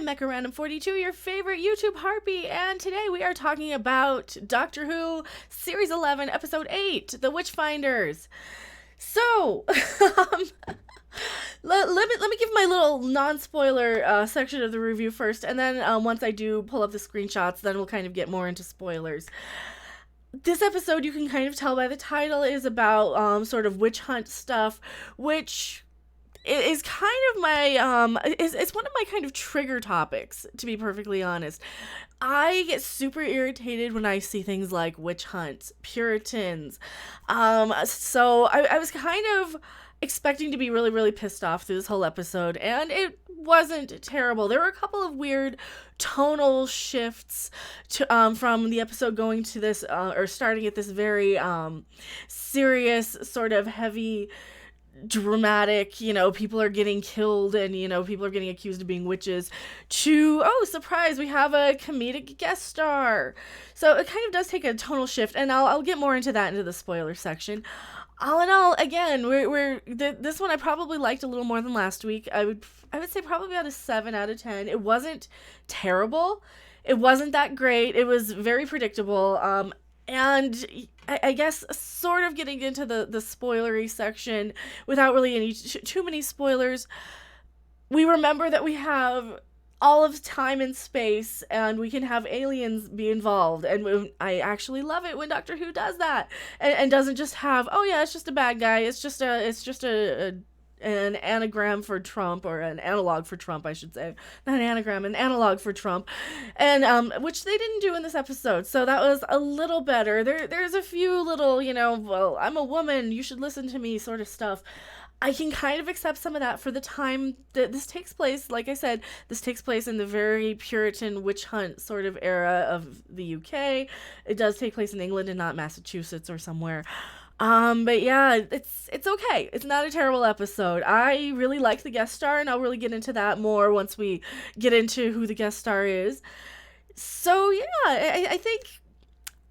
I'm Mecha Random 42, your favorite YouTube harpy, and today we are talking about Doctor Who Series 11, Episode 8, The Witchfinders. So, let me give my little non-spoiler section of the review first, and then once I do pull up the screenshots, then we'll kind of get more into spoilers. This episode, you can kind of tell by the title, is about sort of witch hunt stuff, which is kind of my, it's one of my kind of trigger topics, to be perfectly honest. I get super irritated when I see things like witch hunts, Puritans. So I was kind of expecting to be really, really pissed off through this whole episode, and it wasn't terrible. There were a couple of weird tonal shifts to, from the episode going to this, or starting at this very serious, sort of heavy, dramatic, people are getting killed and, people are getting accused of being witches, to, oh, surprise, we have a comedic guest star. So it kind of does take a tonal shift, and I'll get more into that into the spoiler section. All in all, again, this one I probably liked a little more than last week. I would say probably about a 7 out of 10. It wasn't terrible. It wasn't that great. It was very predictable. And I guess sort of getting into the spoilery section without really any too many spoilers, we remember that we have all of time and space, and we can have aliens be involved, and I actually love it when Doctor Who does that, and doesn't just have, oh yeah, it's just a bad guy, it's just an anagram for Trump, or an analog for Trump, I should say. Not an anagram, an analog for Trump. And, which they didn't do in this episode, so that was a little better. There's a few little, well, I'm a woman, you should listen to me sort of stuff. I can kind of accept some of that for the time that this takes place. Like I said, this takes place in the very Puritan witch hunt sort of era of the UK. It does take place in England and not Massachusetts or somewhere. But yeah, it's okay. It's not a terrible episode. I really like the guest star, and I'll really get into that more once we get into who the guest star is. So yeah,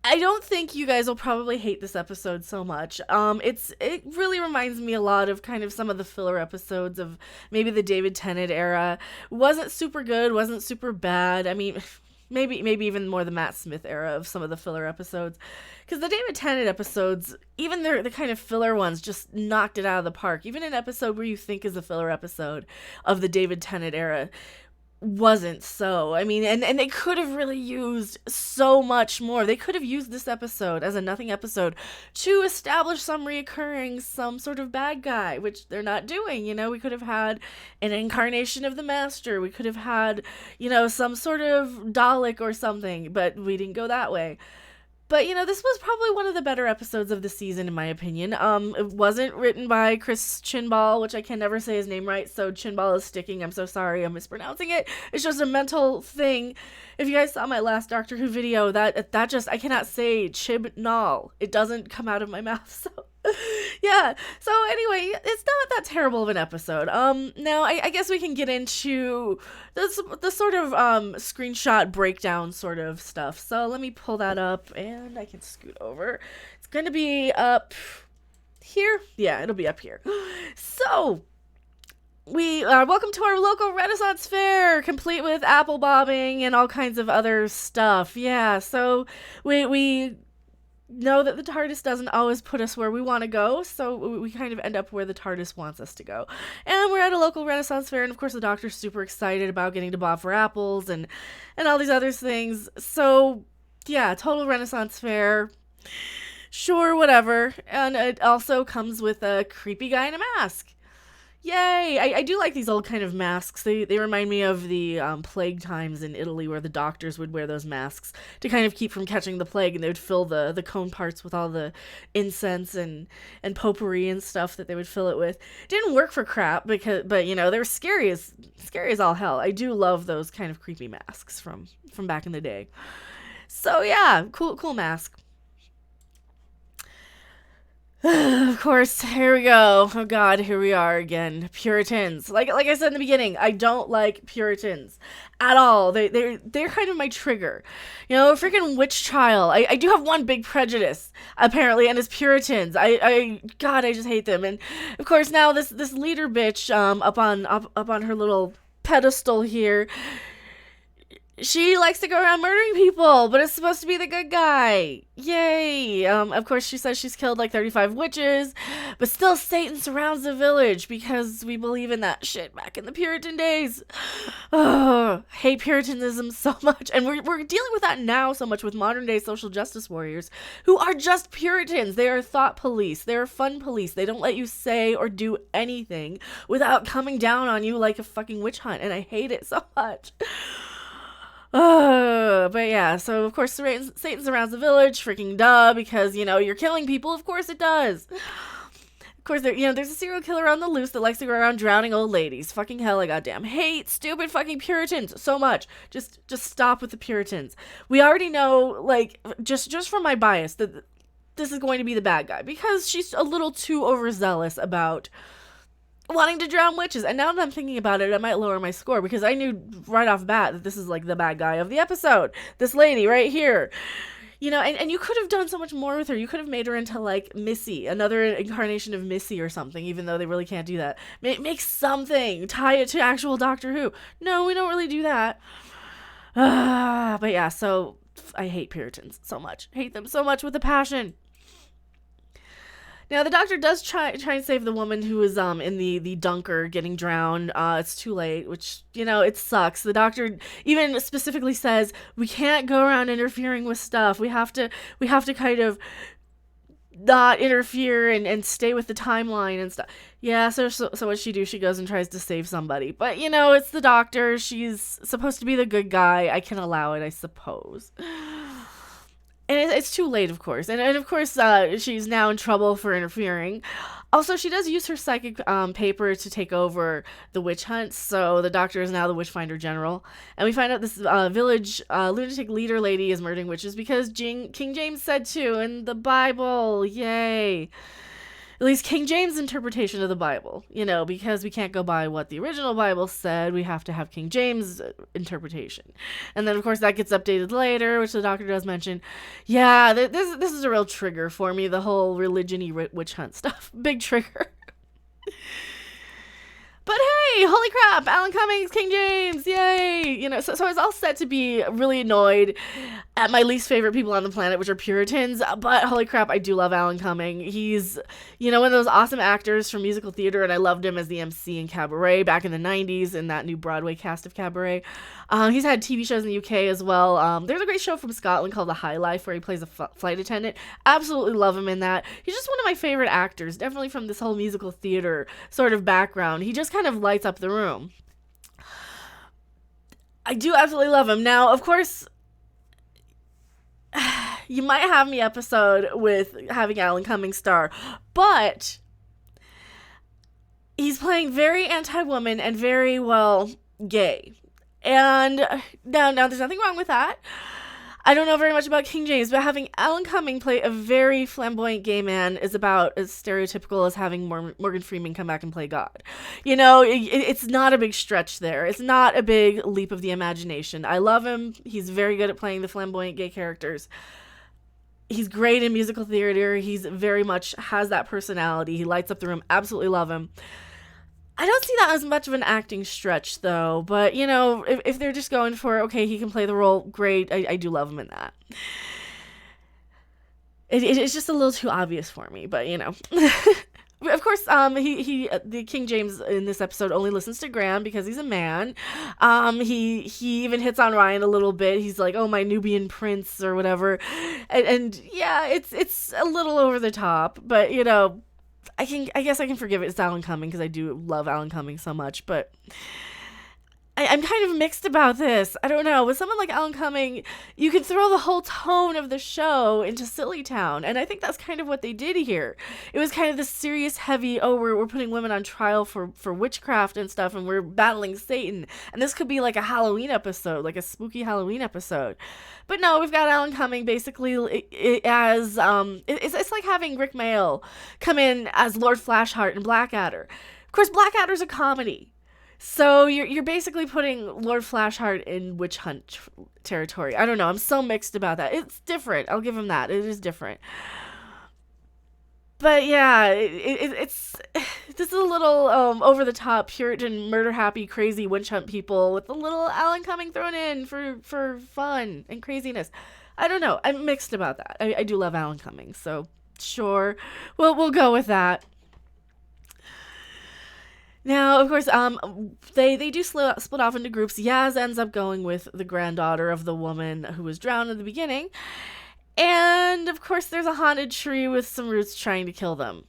I don't think you guys will probably hate this episode so much. It really reminds me a lot of kind of some of the filler episodes of maybe the David Tennant era. Wasn't super good, wasn't super bad. I mean, maybe even more the Matt Smith era of some of the filler episodes. Because the David Tennant episodes, even the kind of filler ones, just knocked it out of the park. Even an episode where you think is a filler episode of the David Tennant era wasn't so. I mean, and they could have really used so much more. They could have used this episode as a nothing episode to establish some sort of bad guy, which they're not doing. We could have had an incarnation of the Master. We could have had, some sort of Dalek or something, but we didn't go that way. But, this was probably one of the better episodes of the season, in my opinion. It wasn't written by Chris Chinball, which I can never say his name right, so Chinball is sticking. I'm so sorry, I'm mispronouncing it. It's just a mental thing. If you guys saw my last Doctor Who video, that just, I cannot say Chibnall. It doesn't come out of my mouth, so... yeah, so anyway, it's not that terrible of an episode. Now, I guess we can get into the sort of, screenshot breakdown sort of stuff. So let me pull that up, and I can scoot over. It's gonna be up here. Yeah, it'll be up here. So, we welcome to our local Renaissance fair, complete with apple bobbing and all kinds of other stuff. Yeah, so we know that the TARDIS doesn't always put us where we want to go, so we kind of end up where the TARDIS wants us to go. And we're at a local Renaissance fair, and of course the Doctor's super excited about getting to bob for apples and all these other things. So, yeah, total Renaissance fair. Sure, whatever. And it also comes with a creepy guy in a mask. Yay! I do like these old kind of masks. They remind me of the plague times in Italy, where the doctors would wear those masks to kind of keep from catching the plague, and they would fill the cone parts with all the incense and potpourri and stuff that they would fill it with. Didn't work for crap, but they were scary as all hell. I do love those kind of creepy masks from back in the day. So yeah, cool mask. Of course, here we go. Oh god, here we are again. Puritans. Like I said in the beginning, I don't like Puritans at all. They're kind of my trigger. Freaking witch trial. I do have one big prejudice, apparently, and it's Puritans. I just hate them. And of course now this leader bitch up on her little pedestal here She likes to go around murdering people, but it's supposed to be the good guy. Yay. Of course, she says she's killed like 35 witches, but still Satan surrounds the village because we believe in that shit back in the Puritan days. Oh, hate Puritanism so much. And we're dealing with that now so much with modern day social justice warriors who are just Puritans. They are thought police. They are fun police. They don't let you say or do anything without coming down on you like a fucking witch hunt. And I hate it so much. But yeah, so of course Satan surrounds the village, freaking duh, because, you're killing people, of course it does. Of course, there's a serial killer on the loose that likes to go around drowning old ladies. Fucking hell, I goddamn hate stupid fucking Puritans so much. Just stop with the Puritans. We already know, like, just from my bias, that this is going to be the bad guy, because she's a little too overzealous about wanting to drown witches. And now that I'm thinking about it, I might lower my score, because I knew right off bat that this is like the bad guy of the episode. This lady right here. And you could have done so much more with her. You could have made her into like Missy, another incarnation of Missy or something, even though they really can't do that. Make something, tie it to actual Doctor Who. No, we don't really do that. But yeah, so I hate Puritans so much. Hate them so much with a passion. Now, the doctor does try and save the woman who is in the dunker getting drowned. It's too late, which, it sucks. The doctor even specifically says, we can't go around interfering with stuff. We have to kind of not interfere and stay with the timeline and stuff. Yeah, so what'd she do? She goes and tries to save somebody. But, it's the doctor. She's supposed to be the good guy. I can allow it, I suppose. And it's too late, of course. And of course, she's now in trouble for interfering. Also, she does use her psychic paper to take over the witch hunt. So the doctor is now the Witchfinder General. And we find out this village lunatic leader lady is murdering witches because King James said to in the Bible. Yay. At least King James' interpretation of the Bible, because we can't go by what the original Bible said. We have to have King James' interpretation. And then, of course, that gets updated later, which the doctor does mention. Yeah, this is a real trigger for me, the whole religion-y witch hunt stuff. Big trigger. But hey, holy crap, Alan Cummings, King James, yay! So I was all set to be really annoyed at my least favorite people on the planet, which are Puritans, but holy crap, I do love Alan Cummings. He's, one of those awesome actors from musical theater, and I loved him as the MC in Cabaret back in the 90s in that new Broadway cast of Cabaret. He's had TV shows in the UK as well. There's a great show from Scotland called The High Life where he plays a flight attendant. Absolutely love him in that. He's just one of my favorite actors, definitely from this whole musical theater sort of background. He just kind of lights up the room. I do absolutely love him. Now, of course, you might have me episode with having Alan Cummings star, but he's playing very anti-woman and very, well, gay. And now there's nothing wrong with that. I don't know very much about King James, but having Alan Cumming play a very flamboyant gay man is about as stereotypical as having Morgan Freeman come back and play God. It's not a big stretch there. It's not a big leap of the imagination. I love him. He's very good at playing the flamboyant gay characters. He's great in musical theater. He's very much has that personality. He lights up the room. Absolutely love him. I don't see that as much of an acting stretch, though. But, if they're just going for, okay, he can play the role, great. I do love him in that. It's just a little too obvious for me, but, Of course, the King James in this episode only listens to Graham because he's a man. He even hits on Ryan a little bit. He's like, oh, my Nubian prince or whatever. And yeah, it's a little over the top, but, I guess I can forgive it. It's Alan Cumming because I do love Alan Cumming so much, but I'm kind of mixed about this. I don't know. With someone like Alan Cumming, you could throw the whole tone of the show into Silly Town, and I think that's kind of what they did here. It was kind of this serious, heavy, we're putting women on trial for witchcraft and stuff, and we're battling Satan, and this could be like a Halloween episode, like a spooky Halloween episode. But no, we've got Alan Cumming basically as, it's like having Rick Mayall come in as Lord Flashheart in Blackadder. Of course, Blackadder's a comedy. So you're basically putting Lord Flashheart in witch hunt territory. I don't know. I'm so mixed about that. It's different. I'll give him that. It is different. But yeah, it's this is a little over the top Puritan murder happy crazy witch hunt people with a little Alan Cumming thrown in for fun and craziness. I don't know. I'm mixed about that. I do love Alan Cumming, so sure, we'll go with that. Now, of course, they do split off into groups. Yaz ends up going with the granddaughter of the woman who was drowned in the beginning. And of course, there's a haunted tree with some roots trying to kill them.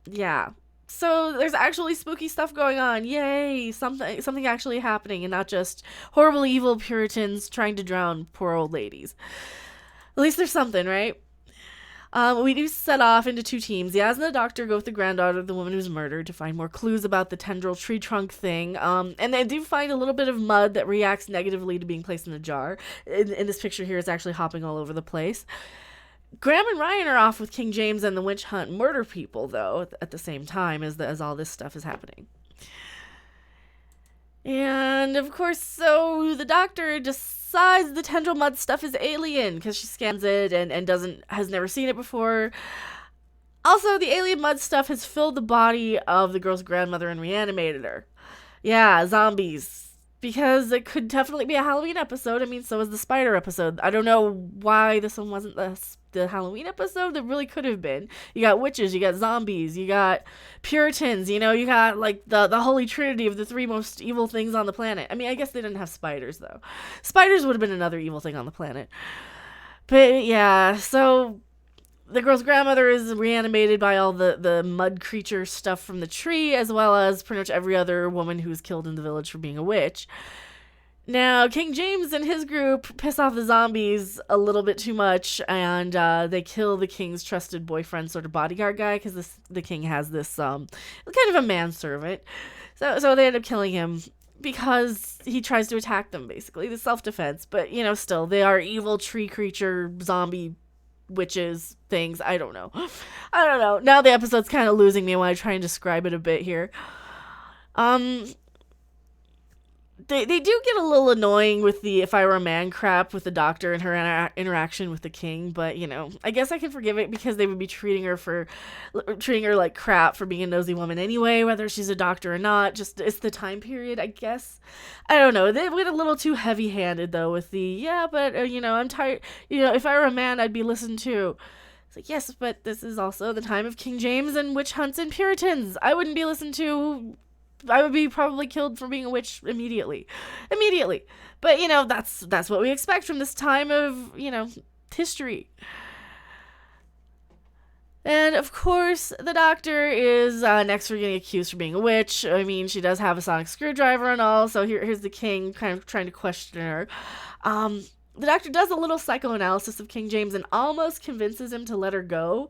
Yeah. So there's actually spooky stuff going on. Yay! Something actually happening, and not just horrible, evil Puritans trying to drown poor old ladies. At least there's something, right? We do set off into two teams. Yaz and the doctor go with the granddaughter of the woman who's murdered to find more clues about the tendril tree trunk thing. And they do find a little bit of mud that reacts negatively to being placed in a jar. In this picture here, it's actually hopping all over the place. Graham and Ryan are off with King James and the witch hunt murder people, though, at the same time as all this stuff is happening. And of course, so the doctor decides the tendril mud stuff is alien because she scans it and has never seen it before. Also, the alien mud stuff has filled the body of the girl's grandmother and reanimated her. Yeah, zombies. Because it could definitely be a Halloween episode. I mean, so was the spider episode. I don't know why this one wasn't the Halloween episode. That really could have been. You got witches, you got zombies, you got Puritans, you got like the holy trinity of the three most evil things on the planet. I mean, I guess they didn't have spiders, though. Spiders would have been another evil thing on the planet. But yeah, so the girl's grandmother is reanimated by all the mud creature stuff from the tree, as well as pretty much every other woman who's killed in the village for being a witch. Now, King James and his group piss off the zombies a little bit too much, and they kill the king's trusted boyfriend, sort of bodyguard guy, because the king has this kind of a manservant. So they end up killing him because he tries to attack them, basically. The self-defense, but, still, they are evil tree creature zombie witches things. I don't know. Now the episode's kind of losing me when I try and describe it a bit here. They do get a little annoying with the if I were a man crap with the doctor and her interaction with the king, but I guess I can forgive it because they would be treating her like crap for being a nosy woman anyway, whether she's a doctor or not. Just it's the time period, I guess. I don't know. They went a little too heavy-handed though with the but I'm tired. If I were a man, I'd be listened to. It's like, yes, but this is also the time of King James and witch hunts and Puritans. I wouldn't be listened to. I would be probably killed for being a witch immediately. But, that's what we expect from this time of, history. And, of course, the doctor is next for getting accused for being a witch. I mean, she does have a sonic screwdriver and all, so here's the king kind of trying to question her. The doctor does a little psychoanalysis of King James and almost convinces him to let her go.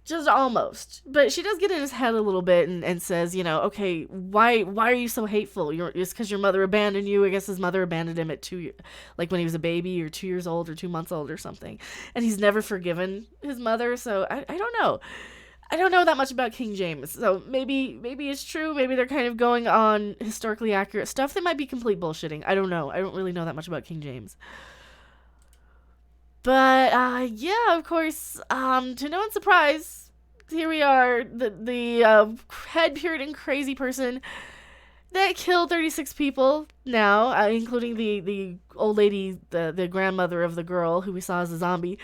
Just almost. But she does get in his head a little bit and says, okay, why are you so hateful? It's because your mother abandoned you. I guess his mother abandoned him at when he was a baby or 2 years old or 2 months old or something. And he's never forgiven his mother. So I don't know. I don't know that much about King James. So maybe it's true. Maybe they're kind of going on historically accurate stuff. They might be complete bullshitting. I don't know. I don't really know that much about King James. But, of course, to no one's surprise, here we are, the head Puritan crazy person that killed 36 people now, including the old lady, the grandmother of the girl who we saw as a zombie.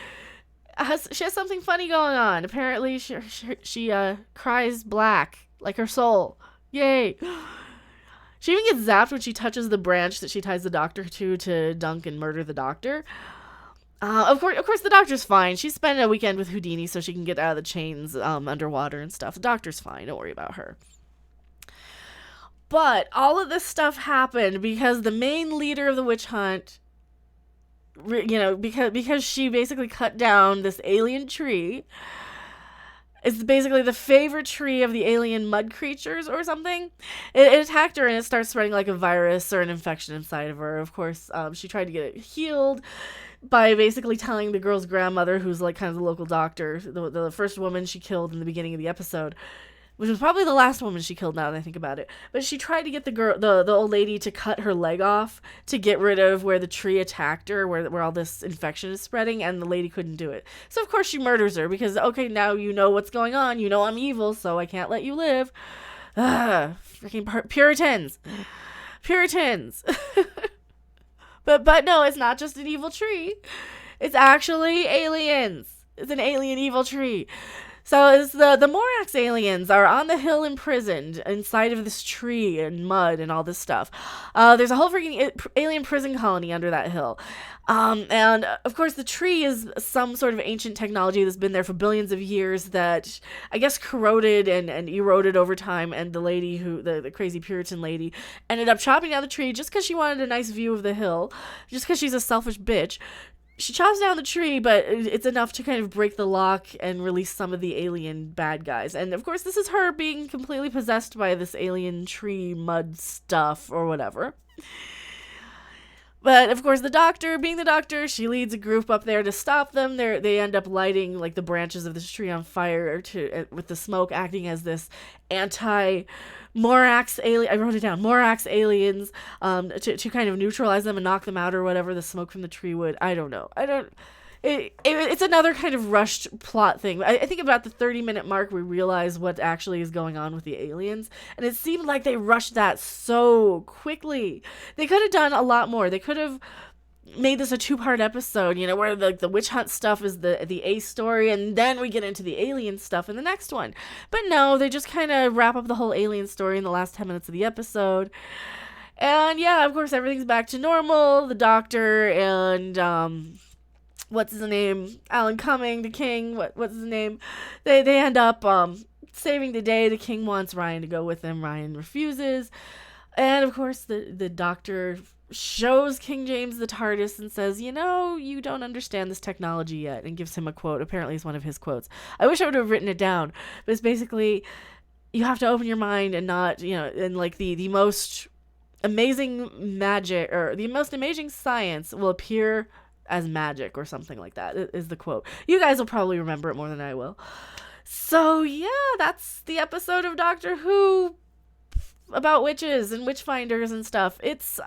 She has something funny going on. Apparently, she cries black, like her soul. Yay! She even gets zapped when she touches the branch that she ties the doctor to dunk and murder the doctor. Of course, the doctor's fine. She's spending a weekend with Houdini so she can get out of the chains underwater and stuff. The doctor's fine. Don't worry about her. But all of this stuff happened because the main leader of the witch hunt, because she basically cut down this alien tree. It's basically the favorite tree of the alien mud creatures or something. It attacked her and it starts spreading like a virus or an infection inside of her. Of course, she tried to get it healed by basically telling the girl's grandmother, who's like kind of the local doctor, the first woman she killed in the beginning of the episode, which was probably the last woman she killed now that I think about it. But she tried to get the old lady to cut her leg off to get rid of where the tree attacked her, where all this infection is spreading, and the lady couldn't do it. So of course she murders her because, okay, now you know what's going on. You know I'm evil, so I can't let you live. Freaking Puritans. Puritans. But no, it's not just an evil tree. It's actually aliens. It's an alien evil tree. So it's the Morax aliens are on the hill imprisoned inside of this tree and mud and all this stuff. There's a whole freaking alien prison colony under that hill. And of course the tree is some sort of ancient technology that's been there for billions of years that I guess corroded and eroded over time, and the lady the crazy Puritan lady ended up chopping down the tree just because she wanted a nice view of the hill, just because she's a selfish bitch. She chops down the tree, but it's enough to kind of break the lock and release some of the alien bad guys. And of course, this is her being completely possessed by this alien tree mud stuff or whatever. But of course, the doctor, being the doctor, she leads a group up there to stop them. They end up lighting like the branches of this tree on fire with the smoke acting as this Morax alien. I wrote it down. Morax aliens, to kind of neutralize them and knock them out or whatever the smoke from the tree would. I don't know. It's another kind of rushed plot thing. I think about the 30-minute mark we realize what actually is going on with the aliens, and it seemed like they rushed that so quickly. They could have done a lot more. They could have made this a 2-part episode, where the witch hunt stuff is the A story, and then we get into the alien stuff in the next one. But no, they just kind of wrap up the whole alien story in the last 10 minutes of the episode. And yeah, of course, everything's back to normal. The doctor and what's his name? Alan Cumming, the king. What's his name? They end up saving the day. The king wants Ryan to go with him. Ryan refuses. And of course, the doctor shows King James the TARDIS and says, you don't understand this technology yet, and gives him a quote. Apparently it's one of his quotes. I wish I would have written it down, but it's basically, you have to open your mind and not, and like the most amazing magic, or the most amazing science will appear as magic, or something like that is the quote. You guys will probably remember it more than I will. So yeah, that's the episode of Doctor Who about witches and Witchfinders and stuff. It's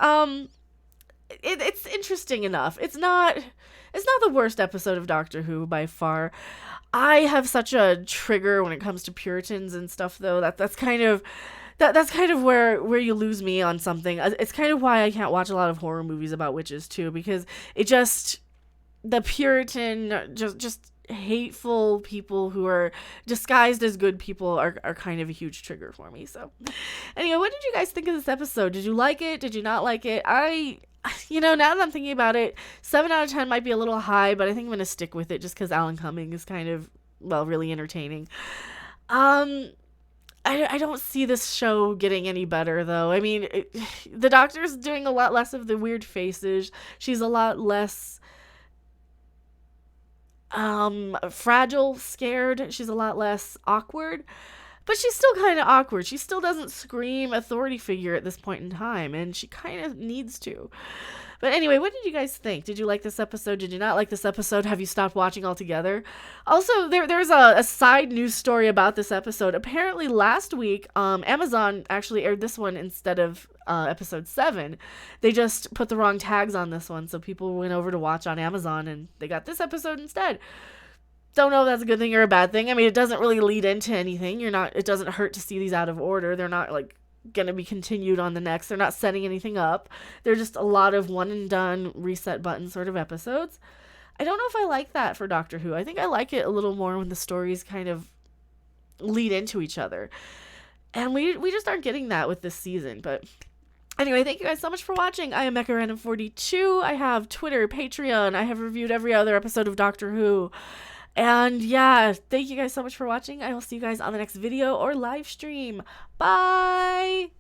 it's interesting enough. It's not the worst episode of Doctor Who by far. I have such a trigger when it comes to Puritans and stuff, though. That's kind of where you lose me on something. It's kind of why I can't watch a lot of horror movies about witches too, because the Puritan, just hateful people who are disguised as good people are kind of a huge trigger for me. So anyway, what did you guys think of this episode? Did you like it? Did you not like it? Now that I'm thinking about it, 7 out of 10 might be a little high, but I think I'm going to stick with it just because Alan Cumming is kind of, really entertaining. I don't see this show getting any better, though. I mean, the doctor's doing a lot less of the weird faces. She's a lot less fragile, scared. She's a lot less awkward, but she's still kind of awkward. She still doesn't scream authority figure at this point in time, and she kind of needs to. But anyway, what did you guys think? Did you like this episode? Did you not like this episode? Have you stopped watching altogether? Also, there's a side news story about this episode. Apparently last week, Amazon actually aired this one instead of episode 7. They just put the wrong tags on this one, so people went over to watch on Amazon, and they got this episode instead. Don't know if that's a good thing or a bad thing. I mean, it doesn't really lead into anything. It doesn't hurt to see these out of order. They're not gonna be continued on the next. They're not setting anything up. They're just a lot of one and done reset button sort of episodes. I don't know if I like that for Doctor Who. I think I like it a little more when the stories kind of lead into each other, and we just aren't getting that with this season. But anyway, thank you guys so much for watching. I am MechaRandom42. I have Twitter, Patreon. I have reviewed every other episode of Doctor Who. And yeah, thank you guys so much for watching. I will see you guys on the next video or live stream. Bye!